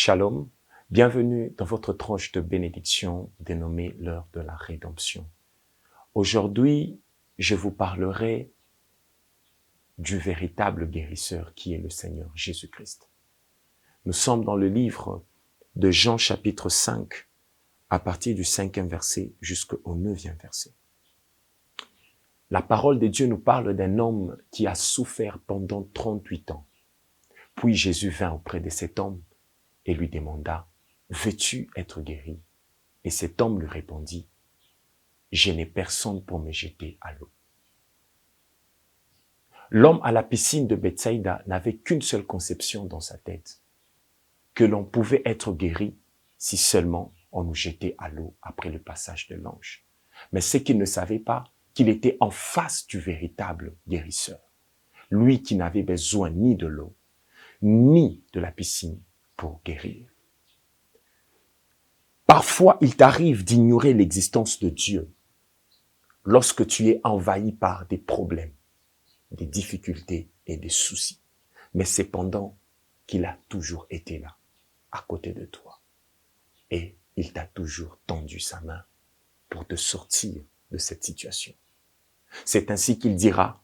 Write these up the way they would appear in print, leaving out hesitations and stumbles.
Shalom, bienvenue dans votre tranche de bénédiction dénommée l'heure de la rédemption. Aujourd'hui, je vous parlerai du véritable guérisseur qui est le Seigneur Jésus-Christ. Nous sommes dans le livre de Jean chapitre 5, à partir du 5e verset jusqu'au 9e verset. La parole de Dieu nous parle d'un homme qui a souffert pendant 38 ans. Puis Jésus vint auprès de cet homme et lui demanda, « Veux-tu être guéri ?» Et cet homme lui répondit, « Je n'ai personne pour me jeter à l'eau. » L'homme à la piscine de Bethsaïda n'avait qu'une seule conception dans sa tête, que l'on pouvait être guéri si seulement on nous jetait à l'eau après le passage de l'ange. Mais ce qu'il ne savait pas, qu'il était en face du véritable guérisseur, lui qui n'avait besoin ni de l'eau, ni de la piscine pour guérir. Parfois, il t'arrive d'ignorer l'existence de Dieu lorsque tu es envahi par des problèmes, des difficultés et des soucis. Mais cependant qu'il a toujours été là, à côté de toi. Et il t'a toujours tendu sa main pour te sortir de cette situation. C'est ainsi qu'il dira,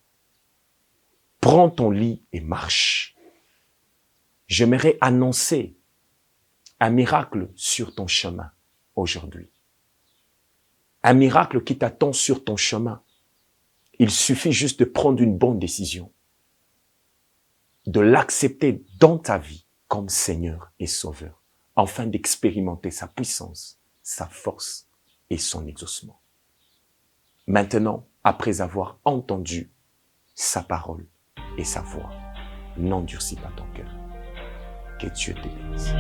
« Prends ton lit et marche. » J'aimerais annoncer un miracle sur ton chemin aujourd'hui. Un miracle qui t'attend sur ton chemin. Il suffit juste de prendre une bonne décision, de l'accepter dans ta vie comme Seigneur et Sauveur, afin d'expérimenter sa puissance, sa force et son exaucement. Maintenant, après avoir entendu sa parole et sa voix, n'endurcis pas ton cœur. Que Dieu te bénisse.